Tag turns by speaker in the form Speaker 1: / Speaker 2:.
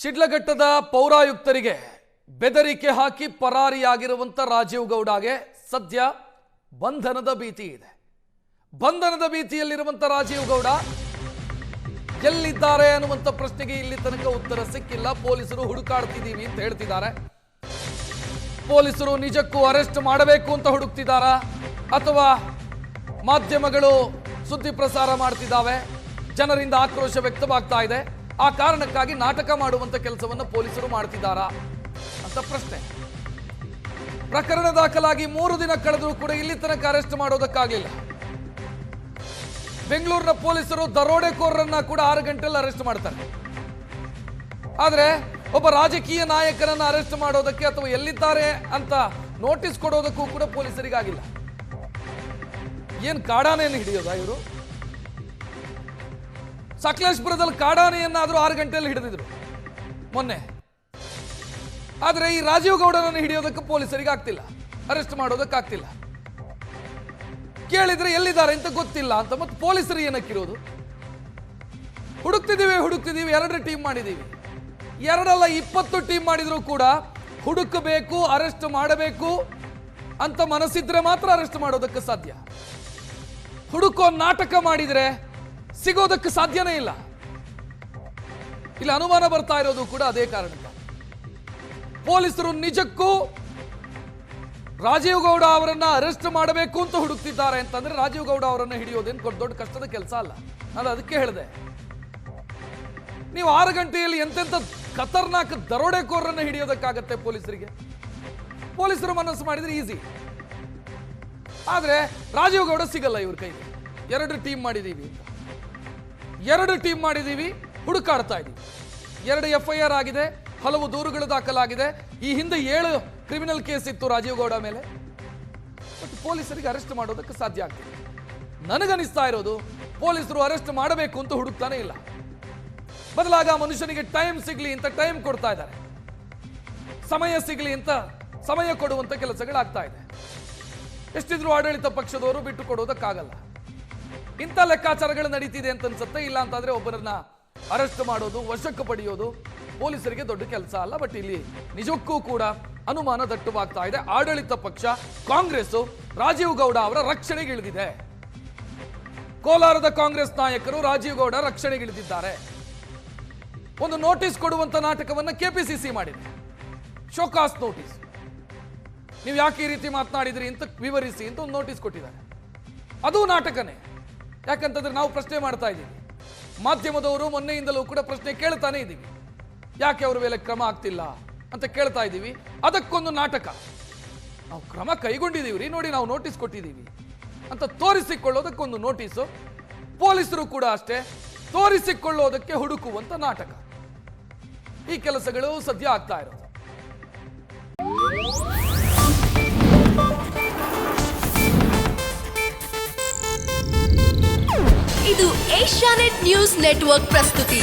Speaker 1: ಶಿಡ್ಲಘಟ್ಟದ ಪೌರಾಯುಕ್ತರಿಗೆ ಬೆದರಿಕೆ ಹಾಕಿ ಪರಾರಿಯಾಗಿರುವಂತ ರಾಜೀವ್ ಗೌಡಗೆ ಸದ್ಯ ಬಂಧನದ ಭೀತಿ ಇದೆ. ಬಂಧನದ ಭೀತಿಯಲ್ಲಿರುವಂತ ರಾಜೀವ್ ಗೌಡ ಎಲ್ಲಿದ್ದಾರೆ ಅನ್ನುವಂತ ಪ್ರಶ್ನೆಗೆ ಇಲ್ಲಿ ತನಕ ಉತ್ತರ ಸಿಕ್ಕಿಲ್ಲ. ಪೊಲೀಸರು ಹುಡುಕಾಡ್ತಿದ್ದೀವಿ ಅಂತ ಹೇಳ್ತಿದ್ದಾರೆ. ಪೊಲೀಸರು ನಿಜಕ್ಕೂ ಅರೆಸ್ಟ್ ಮಾಡಬೇಕು ಅಂತ ಹುಡುಕ್ತಿದ್ದಾರಾ ಅಥವಾ ಮಾಧ್ಯಮಗಳು ಸುದ್ದಿ ಪ್ರಸಾರ ಮಾಡ್ತಿದ್ದಾವೆ, ಜನರಿಂದ ಆಕ್ರೋಶ ವ್ಯಕ್ತವಾಗ್ತಾ ಇದೆ, ಆ ಕಾರಣಕ್ಕಾಗಿ ನಾಟಕ ಮಾಡುವಂತ ಕೆಲಸವನ್ನು ಪೊಲೀಸರು ಮಾಡ್ತಿದ್ದಾರಾ ಅಂತ ಪ್ರಶ್ನೆ. ಪ್ರಕರಣ ದಾಖಲಾಗಿ 3 ದಿನ ಕಳೆದರೂ ಕೂಡ ಇಲ್ಲಿ ತನಕ ಅರೆಸ್ಟ್ ಮಾಡೋದಕ್ಕಾಗಲಿಲ್ಲ. ಬೆಂಗಳೂರಿನ ಪೊಲೀಸರು ದರೋಡೆಕೋರರನ್ನ ಕೂಡ 6 ಗಂಟೆಯಲ್ಲಿ ಅರೆಸ್ಟ್ ಮಾಡ್ತಾರೆ. ಆದ್ರೆ ಒಬ್ಬ ರಾಜಕೀಯ ನಾಯಕರನ್ನ ಅರೆಸ್ಟ್ ಮಾಡೋದಕ್ಕೆ ಅಥವಾ ಎಲ್ಲಿದ್ದಾರೆ ಅಂತ ನೋಟಿಸ್ ಕೊಡೋದಕ್ಕೂ ಕೂಡ ಪೊಲೀಸರಿಗಾಗಿಲ್ಲ. ಏನ್ ಕಾಡಾನೆಯನ್ನು ಹಿಡಿಯೋದಾ ಇವರು? ಸಕಲೇಶ್ಪುರದಲ್ಲಿ ಕಾಡಾನೆಯನ್ನಾದ್ರೂ 6 ಗಂಟೆಯಲ್ಲಿ ಹಿಡಿದಿದ್ರು ಮೊನ್ನೆ. ಆದ್ರೆ ಈ ರಾಜೀವ್ ಗೌಡನನ್ನು ಹಿಡಿಯೋದಕ್ಕೆ ಪೊಲೀಸರಿಗೆ ಆಗ್ತಿಲ್ಲ, ಅರೆಸ್ಟ್ ಮಾಡೋದಕ್ಕಾಗ್ತಿಲ್ಲ. ಕೇಳಿದ್ರೆ ಎಲ್ಲಿದ್ದಾರೆ ಅಂತ ಗೊತ್ತಿಲ್ಲ ಅಂತ. ಮತ್ತೆ ಪೊಲೀಸರು ಏನಕ್ಕಿರೋದು? ಹುಡುಕ್ತಿದ್ದೀವಿ 2 ಟೀಮ್ ಮಾಡಿದ್ದೀವಿ, 2 ಅಲ್ಲ 20 ಟೀಮ್ ಮಾಡಿದ್ರು ಕೂಡ ಹುಡುಕಬೇಕು, ಅರೆಸ್ಟ್ ಮಾಡಬೇಕು ಅಂತ ಮನಸ್ಸಿದ್ರೆ ಮಾತ್ರ ಅರೆಸ್ಟ್ ಮಾಡೋದಕ್ಕೆ ಸಾಧ್ಯ. ಹುಡುಕೋ ನಾಟಕ ಮಾಡಿದ್ರೆ ಸಿಗೋದಕ್ಕೆ ಸಾಧ್ಯನೇ ಇಲ್ಲ. ಇಲ್ಲಿ ಅನುಮಾನ ಬರ್ತಾ ಇರೋದು ಕೂಡ ಅದೇ ಕಾರಣಕ್ಕೆ. ಪೊಲೀಸರು ನಿಜಕ್ಕೂ ರಾಜೀವ್ ಗೌಡ ಅವರನ್ನ ಅರೆಸ್ಟ್ ಮಾಡಬೇಕು ಅಂತ ಹುಡುಕ್ತಿದ್ದಾರೆ ಅಂತಂದ್ರೆ ರಾಜೀವ್ ಗೌಡ ಅವರನ್ನ ಹಿಡಿಯೋದೇನು ದೊಡ್ಡ ಕಷ್ಟದ ಕೆಲಸ ಅಲ್ಲ. ನಾನು ಅದಕ್ಕೆ ಹೇಳಿದೆ, ನೀವು 6 ಗಂಟೆಯಲ್ಲಿ ಎಂತೆಂಥ ಖತರ್ನಾಕ್ ದರೋಡೆಕೋರರನ್ನ ಹಿಡಿಯೋದಕ್ಕಾಗತ್ತೆ ಪೊಲೀಸರಿಗೆ? ಪೊಲೀಸರು ಮನಸ್ಸು ಮಾಡಿದ್ರೆ ಈಸಿ. ಆದ್ರೆ ರಾಜೀವ್ ಗೌಡ ಸಿಗಲ್ಲ ಇವ್ರ ಕೈಗೆ. 2 ಟೀಮ್ ಮಾಡಿದೀವಿ ಅಂತ, 2 ಟೀಮ್ ಮಾಡಿದೀವಿ, ಹುಡುಕಾಡ್ತಾ ಇದೀವಿ. 2 FIR ಆಗಿದೆ, ಹಲವು ದೂರುಗಳು ದಾಖಲಾಗಿದೆ. ಈ ಹಿಂದೆ 7 ಕ್ರಿಮಿನಲ್ ಕೇಸ್ ಇತ್ತು ರಾಜೀವ್ ಗೌಡ ಮೇಲೆ. ಮತ್ತು ಪೊಲೀಸರಿಗೆ ಅರೆಸ್ಟ್ ಮಾಡೋದಕ್ಕೆ ಸಾಧ್ಯ ಆಗ್ತಿದೆ. ನನಗನಿಸ್ತಾ ಇರೋದು ಪೊಲೀಸರು ಅರೆಸ್ಟ್ ಮಾಡಬೇಕು ಅಂತ ಹುಡುಕ್ತಾನೆ ಇಲ್ಲ. ಬದಲಾಗ ಮನುಷ್ಯನಿಗೆ ಟೈಮ್ ಸಿಗ್ಲಿ ಅಂತ ಟೈಮ್ ಕೊಡ್ತಾ ಇದ್ದಾರೆ, ಸಮಯ ಸಿಗ್ಲಿ ಅಂತ ಸಮಯ ಕೊಡುವಂತ ಕೆಲಸಗಳಾಗ್ತಾ ಇದೆ. ಎಷ್ಟಿದ್ರು ಆಡಳಿತ ಪಕ್ಷದವರು ಬಿಟ್ಟು ಕೊಡೋದಕ್ಕಾಗಲ್ಲ. ಇಂಥ ಲೆಕ್ಕಾಚಾರಗಳು ನಡೀತಿದೆ ಅಂತ ಅನ್ಸುತ್ತೆ. ಇಲ್ಲ ಅಂತಂದ್ರೆ ಒಬ್ಬರನ್ನ ಅರೆಸ್ಟ್ ಮಾಡೋದು, ವಶಕ್ಕೆ ಪಡೆಯೋದು ಪೊಲೀಸರಿಗೆ ದೊಡ್ಡ ಕೆಲಸ ಅಲ್ಲ. ಬಟ್ ಇಲ್ಲಿ ನಿಜಕ್ಕೂ ಕೂಡ ಅನುಮಾನ ದಟ್ಟವಾಗ್ತಾ ಇದೆ. ಆಡಳಿತ ಪಕ್ಷ ಕಾಂಗ್ರೆಸ್ ರಾಜೀವ್ ಗೌಡ ಅವರ ರಕ್ಷಣೆಗೆ ಇಳಿದಿದೆ. ಕೋಲಾರದ ಕಾಂಗ್ರೆಸ್ ನಾಯಕರು ರಾಜೀವ್ ಗೌಡ ರಕ್ಷಣೆಗೆ ಇಳಿದಿದ್ದಾರೆ. ಒಂದು ನೋಟಿಸ್ ಕೊಡುವಂತ ನಾಟಕವನ್ನ KPCC ಮಾಡಿದೆ. Show cause notice. ನೀವು ಯಾಕೆ ಈ ರೀತಿ ಮಾತನಾಡಿದ್ರಿ ಅಂತ ವಿವರಿಸಿ ಅಂತ ಒಂದು ನೋಟಿಸ್ ಕೊಟ್ಟಿದ್ದಾರೆ. ಅದು ನಾಟಕನೇ. ಯಾಕಂತಂದ್ರೆ ನಾವು ಪ್ರಶ್ನೆ ಮಾಡ್ತಾ ಇದ್ದೀವಿ, ಮಾಧ್ಯಮದವರು ಮೊನ್ನೆಯಿಂದಲೂ ಕೂಡ ಪ್ರಶ್ನೆ ಕೇಳ್ತಾನೆ ಇದ್ದೀವಿ, ಯಾಕೆ ಅವರ ಮೇಲೆ ಕ್ರಮ ಆಗ್ತಿಲ್ಲ ಅಂತ ಕೇಳ್ತಾ ಇದ್ದೀವಿ. ಅದಕ್ಕೊಂದು ನಾಟಕ. ನಾವು ಕ್ರಮ ಕೈಗೊಂಡಿದ್ದೀವಿ ನೋಡಿ, ನಾವು ನೋಟಿಸ್ ಕೊಟ್ಟಿದ್ದೀವಿ ಅಂತ ತೋರಿಸಿಕೊಳ್ಳೋದಕ್ಕೊಂದು ನೋಟಿಸು. ಪೊಲೀಸರು ಕೂಡ ಅಷ್ಟೇ ತೋರಿಸಿಕೊಳ್ಳೋದಕ್ಕೆ ಹುಡುಕುವಂತ ನಾಟಕ. ಈ ಕೆಲಸಗಳು ಸದ್ಯ ಆಗ್ತಾ ಇರೋದು.
Speaker 2: ಇದು ಏಷ್ಯಾನೆಟ್ ನ್ಯೂಸ್ ನೆಟ್ವರ್ಕ್ ಪ್ರಸ್ತುತಿ.